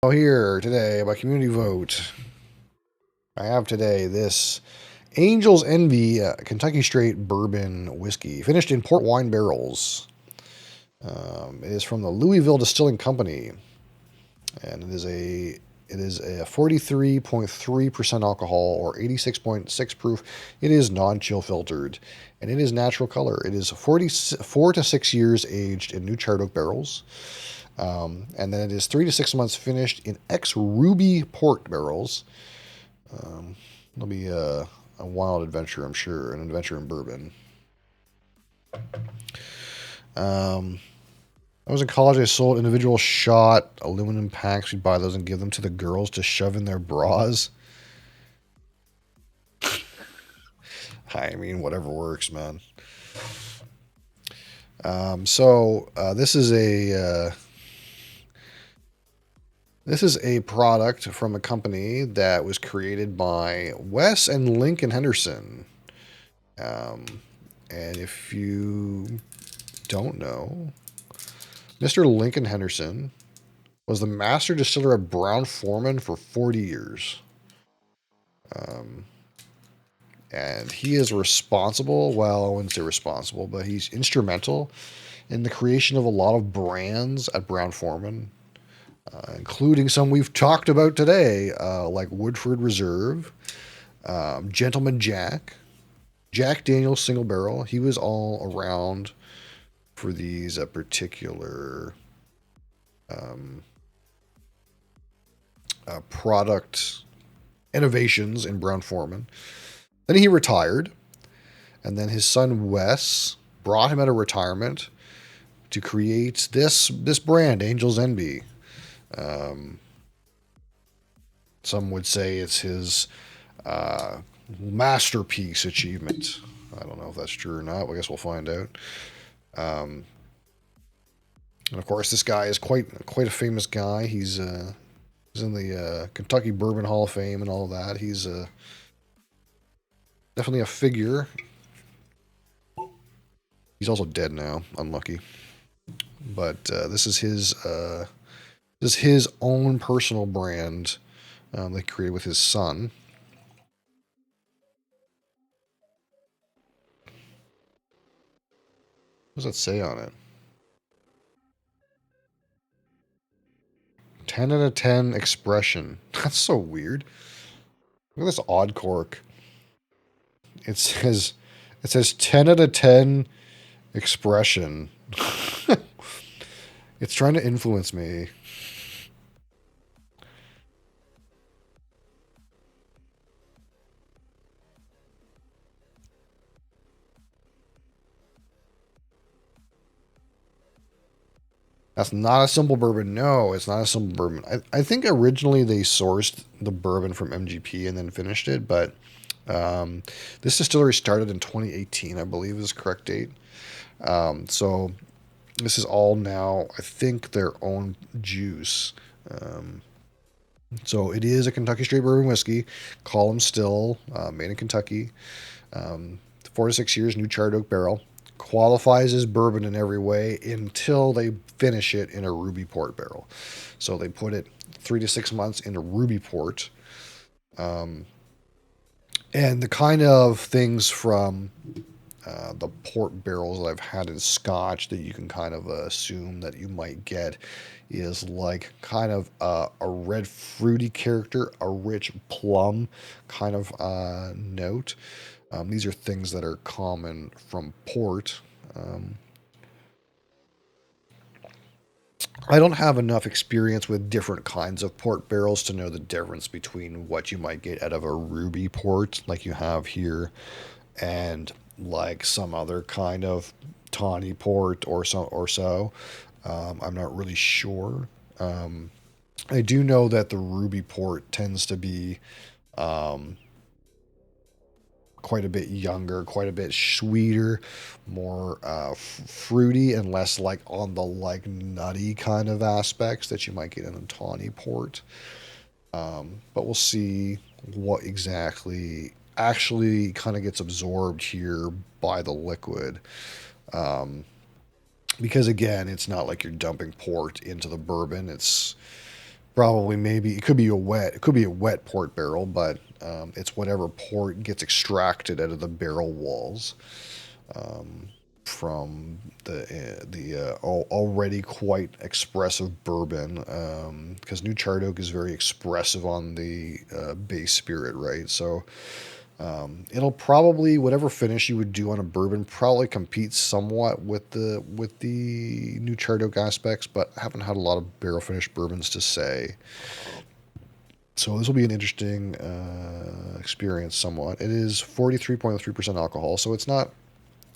Oh, here today by community vote, I have today this Angel's Envy Kentucky Straight Bourbon Whiskey, finished in port wine barrels. It is from the Louisville Distilling Company, and it is a 43.3% alcohol or 86.6 proof. It is non-chill filtered, and it is natural color. It is 44 to 6 years aged in new charred oak barrels. And then it is 3 to 6 months finished in ex-ruby port barrels. It'll be a wild adventure, I'm sure, an adventure in bourbon. I was in college. I sold individual shot aluminum packs. We'd buy those and give them to the girls to shove in their bras. I mean, whatever works, man. This is a product from a company that was created by Wes and Lincoln Henderson. And if you don't know, Mr. Lincoln Henderson was the master distiller at Brown-Forman for 40 years. And he is responsible, well, I wouldn't say responsible, but he's instrumental in the creation of a lot of brands at Brown-Forman, including some we've talked about today, like Woodford Reserve, Gentleman Jack, Jack Daniel's Single Barrel. He was all around for these particular product innovations in Brown-Forman. Then he retired, and then his son Wes brought him out of retirement to create this brand, Angel's Envy. Some would say it's his masterpiece achievement. I don't know if that's true or not. I guess we'll find out. And of course, this guy is quite a famous guy. He's in the Kentucky Bourbon Hall of Fame and all of that. He's definitely a figure. He's also dead now. Unlucky. But this is his own personal brand that he created with his son. What does that say on it? 10 out of 10 expression. That's so weird. Look at this odd cork. It says 10 out of 10 expression. It's trying to influence me. That's not a simple bourbon. No, it's not a simple bourbon. I think originally they sourced the bourbon from MGP and then finished it, but this distillery started in 2018, I believe is the correct date. So this is all now, I think, their own juice. So it is a Kentucky Straight Bourbon Whiskey, column still, made in Kentucky. 4 to 6 years, new charred oak barrel. Qualifies as bourbon in every way until they finish it in a ruby port barrel. So they put it 3 to 6 months in a ruby port. And the kind of things from the port barrels that I've had in Scotch that you can kind of assume that you might get is like kind of a red fruity character, a rich plum kind of note. These are things that are common from port. I don't have enough experience with different kinds of port barrels to know the difference between what you might get out of a ruby port like you have here and like some other kind of tawny port or so. I'm not really sure. I do know that the ruby port tends to be quite a bit younger, quite a bit sweeter, more fruity, and less like on the like nutty kind of aspects that you might get in a tawny port. But we'll see what exactly actually kind of gets absorbed here by the liquid. Because again, it's not like you're dumping port into the bourbon. It's Probably, maybe it could be a wet. It could be a wet port barrel, but it's whatever port gets extracted out of the barrel walls um, from the already quite expressive bourbon. Because New Charred Oak is very expressive on the base spirit, right? So it'll probably whatever finish you would do on a bourbon probably competes somewhat with the New Charred Oak aspects, but I haven't had a lot of barrel finished bourbons to say. So this will be an interesting experience somewhat. It is 43.3% alcohol, so it's not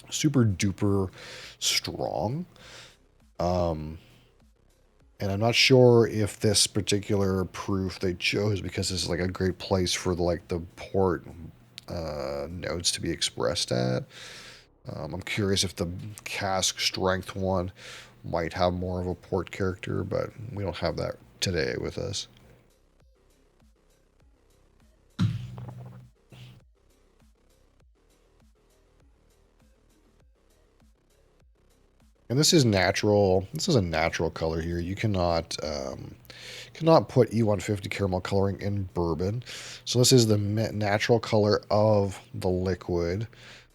super duper strong. And I'm not sure if this particular proof they chose because this is like a great place for the port notes to be expressed at. I'm curious if the cask strength one might have more of a port character, but we don't have that today with us. And this is natural. This is a natural color here. You cannot put E150 caramel coloring in bourbon. So this is the natural color of the liquid.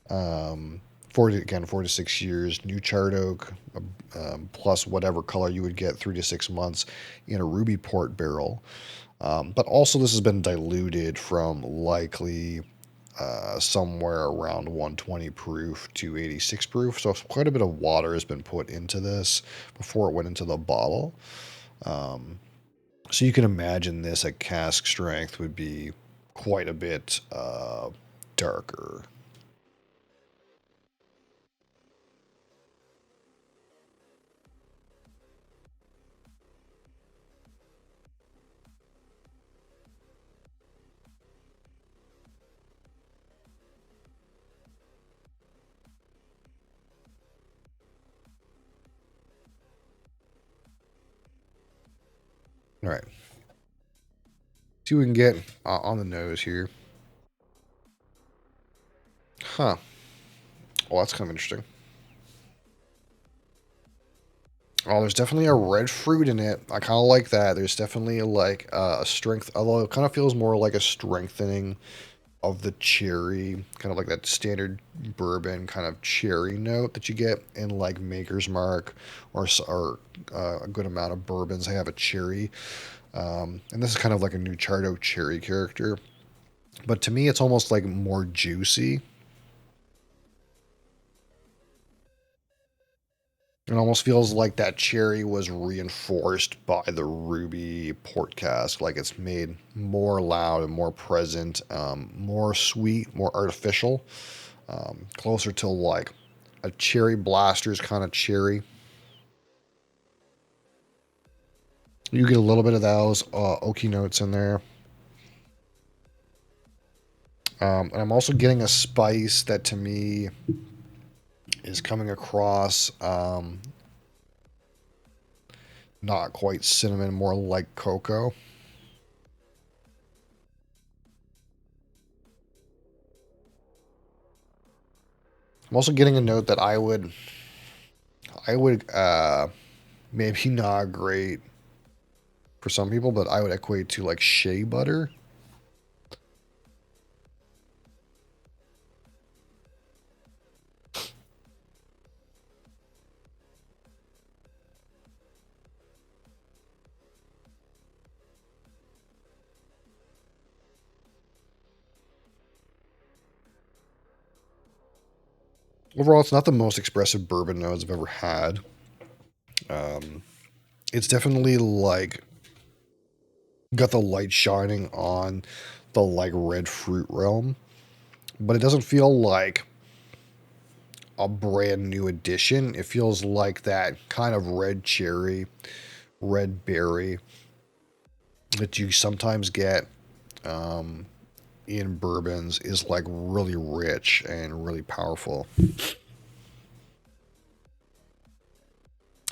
4 to 6 years, new charred oak, plus whatever color you would get 3 to 6 months in a ruby port barrel. But also this has been diluted from likely somewhere around 120 proof to 86 proof. So quite a bit of water has been put into this before it went into the bottle. So you can imagine this at cask strength would be quite a bit darker. All right. See what we can get on the nose here. Huh. Well, that's kind of interesting. Oh, there's definitely a red fruit in it. I kind of like that. There's definitely like a strength, although it kind of feels more like a strengthening of the cherry, kind of like that standard bourbon kind of cherry note that you get in like Maker's Mark or a good amount of bourbons. They have a cherry, and this is kind of like a new Chardo cherry character. But to me, it's almost like more juicy. It almost feels like that cherry was reinforced by the ruby port cask. Like it's made more loud and more present, more sweet, more artificial, closer to like a cherry blasters kind of cherry. You get a little bit of those oaky notes in there. And I'm also getting a spice that to me is coming across not quite cinnamon, more like cocoa. I'm also getting a note that I would maybe not great for some people, but I would equate to like shea butter. Overall, it's not the most expressive bourbon nose I've ever had. Um, it's definitely like got the light shining on the like red fruit realm, but it doesn't feel like a brand new addition. It feels like that kind of red cherry, red berry that you sometimes get in bourbons is like really rich and really powerful.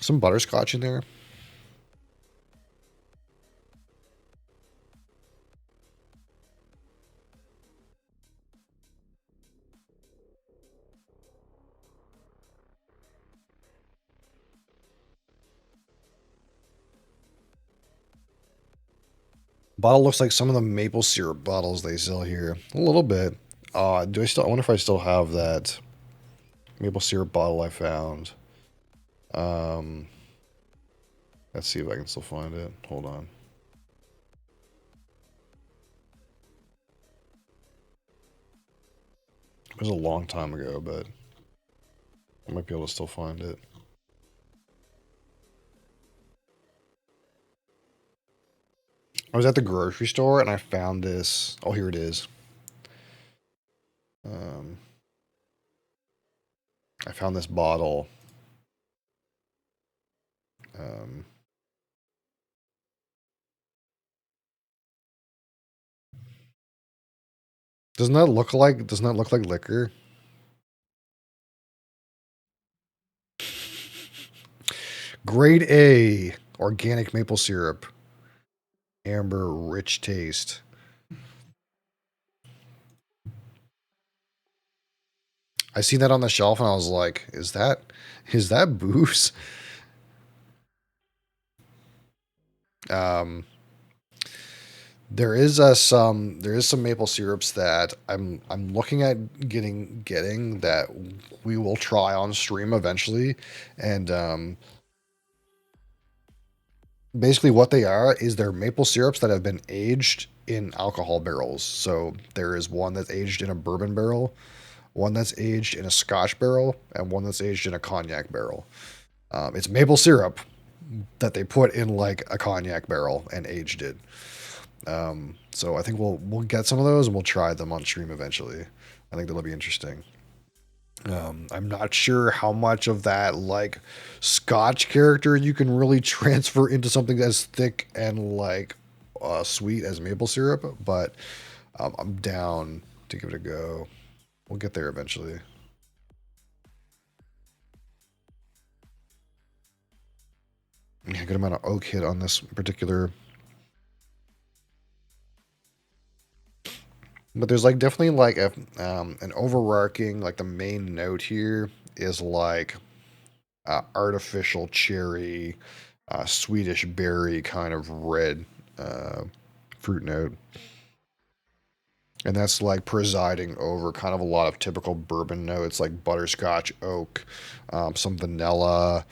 Some butterscotch in there. bottle looks like some of the maple syrup bottles they sell here. A little bit. Do I still? I wonder if I still have that maple syrup bottle I found. Um, let's see if I can still find it. Hold on. It was a long time ago, but I might be able to still find it. I was at the grocery store and I found this. Oh, here it is. Um, I found this bottle. Um, doesn't that look like liquor? Grade A organic maple syrup. Amber rich taste. I seen that on the shelf and I was like, is that booze? Um, there is some maple syrups that I'm looking at getting that we will try on stream eventually, and basically what they are is they're maple syrups that have been aged in alcohol barrels. So there is one that's aged in a bourbon barrel, one that's aged in a Scotch barrel, and one that's aged in a cognac barrel. It's maple syrup that they put in like a cognac barrel and aged it. So I think we'll get some of those and we'll try them on stream eventually. I think that'll be interesting. I'm not sure how much of that like Scotch character you can really transfer into something as thick and like sweet as maple syrup, but I'm down to give it a go. We'll get there eventually. Yeah, good amount of oak hit on this particular, but there's like definitely like an overarching like the main note here is like artificial cherry, Swedish berry kind of red uh, fruit note. And that's like presiding over kind of a lot of typical bourbon notes like butterscotch, oak, some vanilla,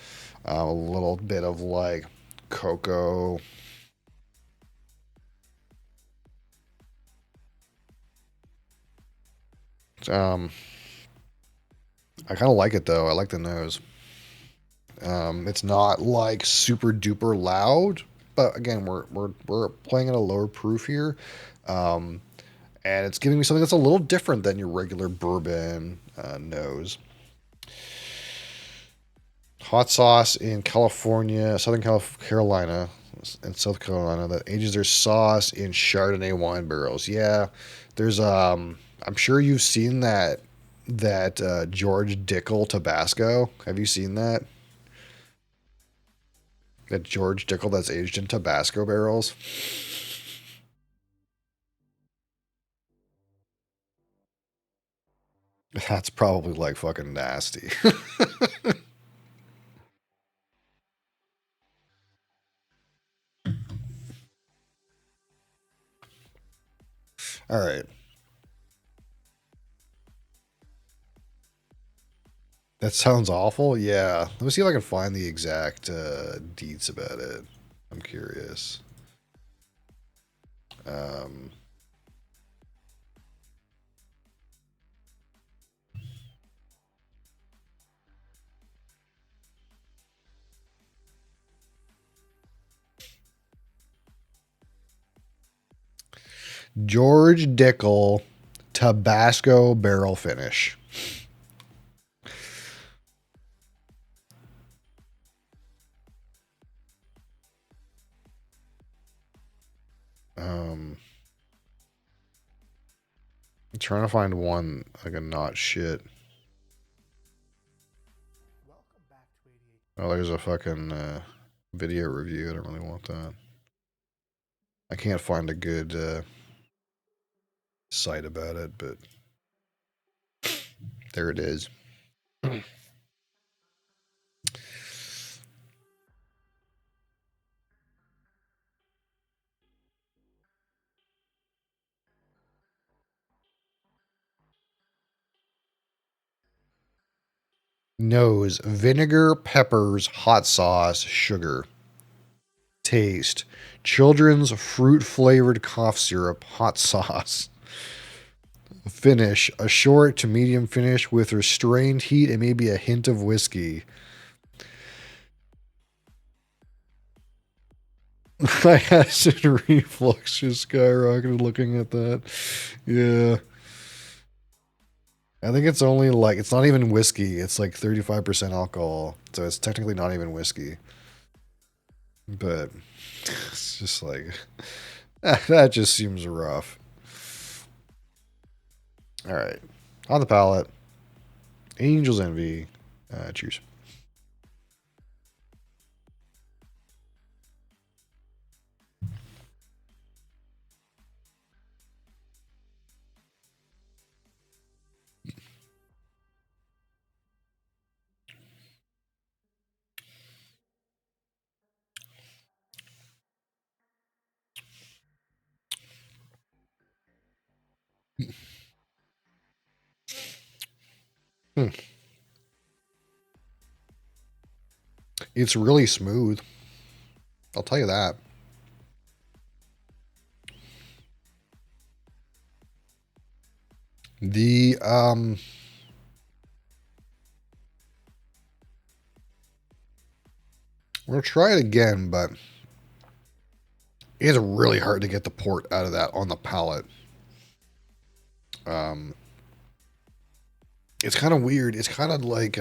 a little bit of like cocoa. Um, I kind of like it though. I like the nose. It's not like super duper loud, but again, we're playing at a lower proof here. Um, and it's giving me something that's a little different than your regular bourbon hot sauce in California, Carolina, and South Carolina that ages their sauce in Chardonnay wine barrels. Yeah, there's I'm sure you've seen that George Dickel Tabasco. Have you seen that? That George Dickel that's aged in Tabasco barrels. That's probably like fucking nasty. All right. That sounds awful. Yeah. Let me see if I can find the exact deets about it. I'm curious. Um, George Dickel Tabasco barrel finish. Um, I'm trying to find one like a not shit. Oh, there's a fucking video review. I don't really want that. I can't find a good site about it, but there it is. Nose, vinegar, peppers, hot sauce, sugar. Taste, children's fruit flavored cough syrup, hot sauce. Finish, a short to medium finish with restrained heat and maybe a hint of whiskey. My acid reflux just skyrocketed looking at that. Yeah. I think it's only like, it's not even whiskey. It's like 35% alcohol. So it's technically not even whiskey. But it's just like, that just seems rough. All right. On the palate, Angel's Envy. Cheers. Hmm. It's really smooth. I'll tell you that. The we'll try it again, but it's really hard to get the port out of that on the palate. Um, it's kind of weird. It's kind of like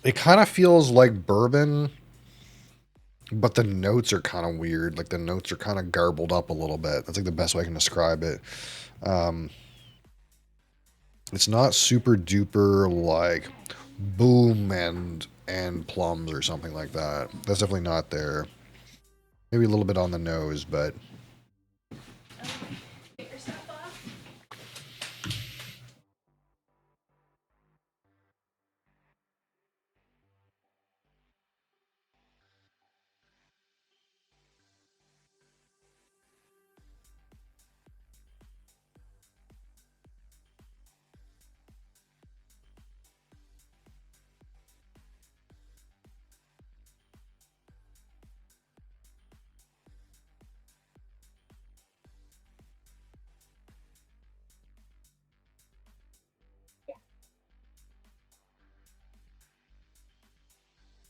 it kind of feels like bourbon, but the notes are kind of weird. Like the notes are kind of garbled up a little bit. That's like the best way I can describe it. Um, it's not super duper like boom and plums or something like that. That's definitely not there. Maybe a little bit on the nose, but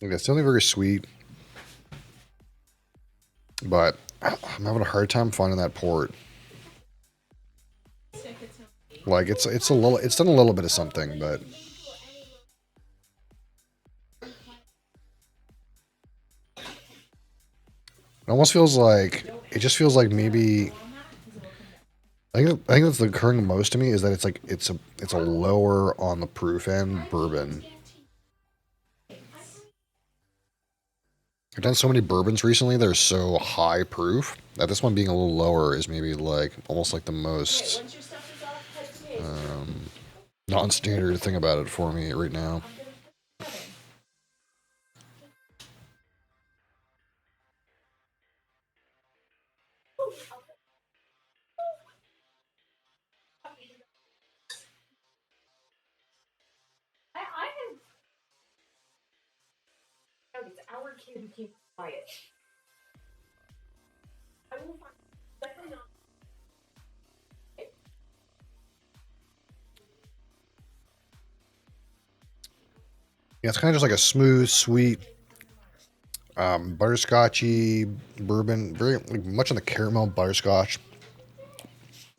okay, it's definitely very sweet. But I'm having a hard time finding that port. Like it's a little it's done a little bit of something, but it almost feels like it just feels like maybe I think that's occurring most to me is that it's like it's a lower on the proof end bourbon. I've done so many bourbons recently that are so high proof that this one being a little lower is maybe like almost like the most um, non-standard thing about it for me right now. Yeah, it's kind of just like a smooth, sweet, butterscotchy bourbon, very like, much on the caramel butterscotch.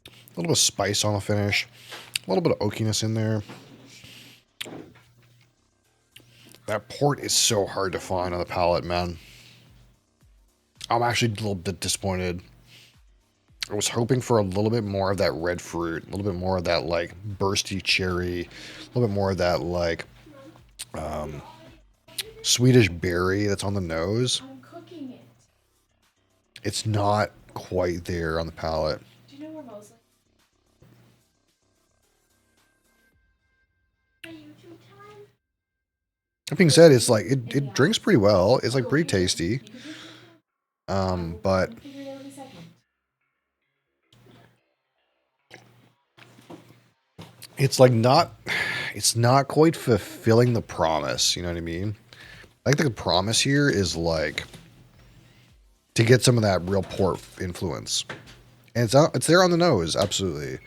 A little bit of spice on the finish, a little bit of oakiness in there. That port is so hard to find on the palate, man. I'm actually a little bit disappointed. I was hoping for a little bit more of that red fruit, a little bit more of that like bursty cherry, a little bit more of that like um, Swedish berry that's on the nose. It's not quite there on the palate. That being said, it's like it drinks pretty well. It's like pretty tasty. But it's like not, it's not quite fulfilling the promise. You know what I mean? I think the promise here is like to get some of that real port influence, and it's there on the nose, absolutely.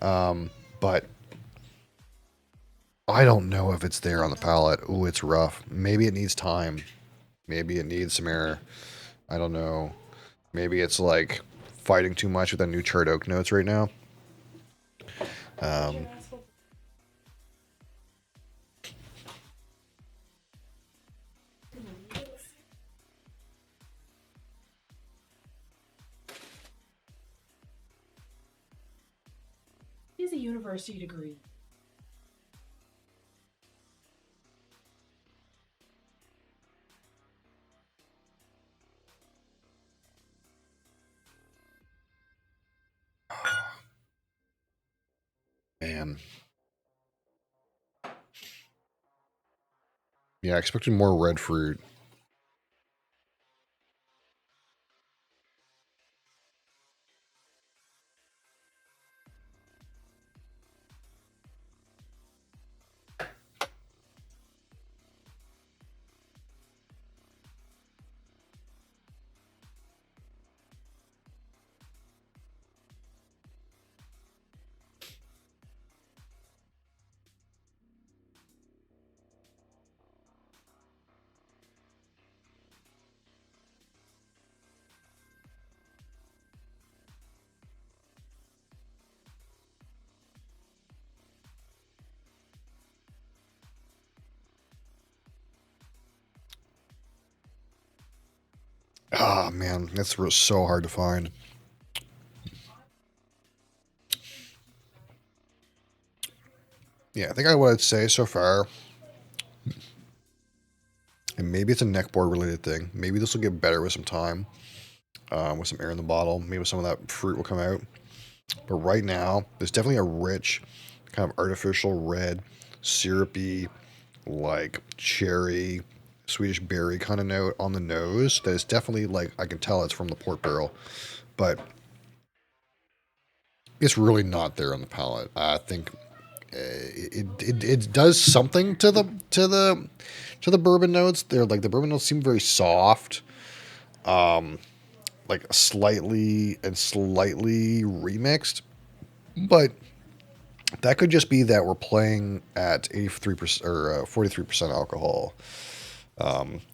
But I don't know if it's there on the palate. Ooh, it's rough. Maybe it needs time. Maybe it needs some air. I don't know. Maybe it's like fighting too much with the new charred oak notes right now. Um, He has a university degree. man, yeah, I expected more red fruit. Ah, man, that's so hard to find. Yeah, I think what I'd say so far, and maybe it's a neck board related thing. Maybe this will get better with some time, with some air in the bottle. Maybe some of that fruit will come out. But right now, there's definitely a rich, kind of artificial red, syrupy, like cherry, Swedish berry kind of note on the nose. That is definitely like I can tell it's from the port barrel, but it's really not there on the palate. I think it does something to the bourbon notes. They're like the bourbon notes seem very soft, like slightly remixed, but that could just be that we're playing at 83% or 43% alcohol,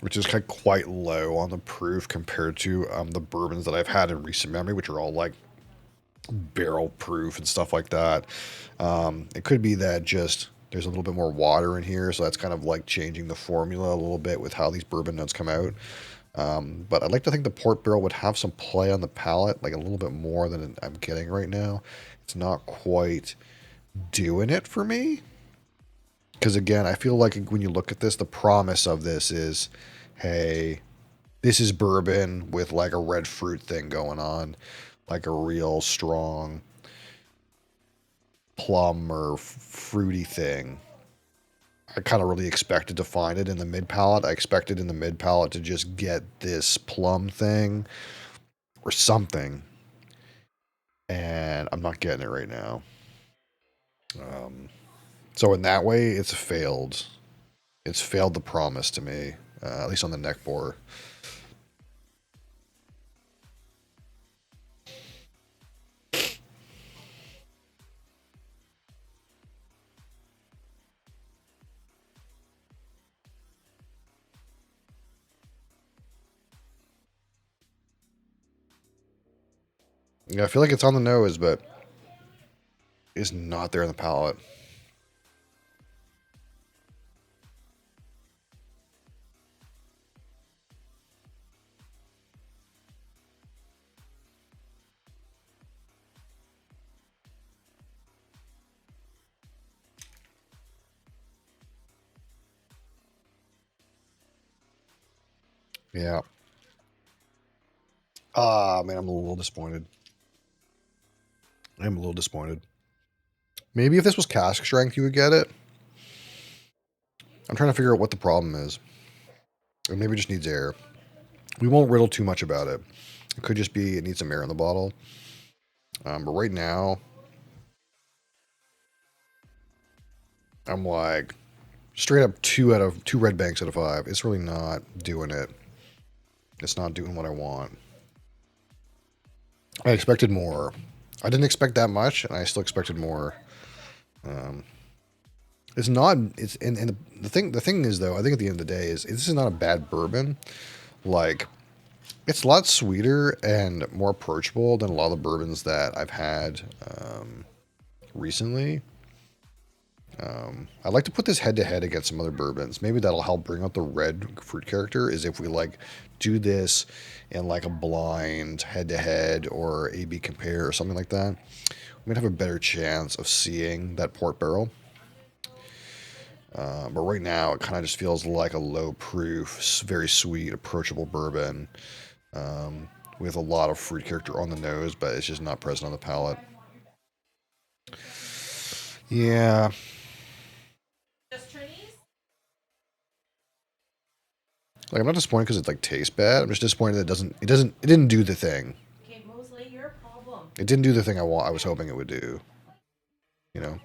which is kind of quite low on the proof compared to the bourbons that I've had in recent memory, which are all like barrel proof and stuff like that. It could be that just there's a little bit more water in here, so that's kind of like changing the formula a little bit with how these bourbon notes come out. But I'd like to think the port barrel would have some play on the palate, like a little bit more than I'm getting right now. It's not quite doing it for me. Because again, I feel like when you look at this, the promise of this is, hey, this is bourbon with like a red fruit thing going on, like a real strong plum or fruity thing. I kind of really expected to find it in the mid palate. I expected in the mid palate to just get this plum thing or something, and I'm not getting it right now. Um, so in that way, it's failed. It's failed the promise to me, at least on the neck bore. Yeah, I feel like it's on the nose, but it's not there in the palate. Yeah. Ah, man, I'm a little disappointed. I'm a little disappointed. Maybe if this was cask strength, you would get it. I'm trying to figure out what the problem is. Or maybe it just needs air. We won't riddle too much about it. It could just be it needs some air in the bottle. But right now, I'm like, straight up 2 red banks out of 5. It's really not doing it. It's not doing what I want. I expected more. I didn't expect that much, and I still expected more. Um, it's not. It's and the thing is though. I think at the end of the day is this is not a bad bourbon. Like it's a lot sweeter and more approachable than a lot of the bourbons that I've had recently. I'd like to put this head to head against some other bourbons. Maybe that'll help bring out the red fruit character. Is if we like do this in like a blind head to head or A/B compare or something like that. We might have a better chance of seeing that port barrel. But right now, it kind of just feels like a low proof, very sweet, approachable bourbon with a lot of fruit character on the nose, but it's just not present on the palate. Yeah, like I'm not disappointed because it like tastes bad. I'm just disappointed that it didn't do the thing. It didn't do the thing I was hoping it would do. You know.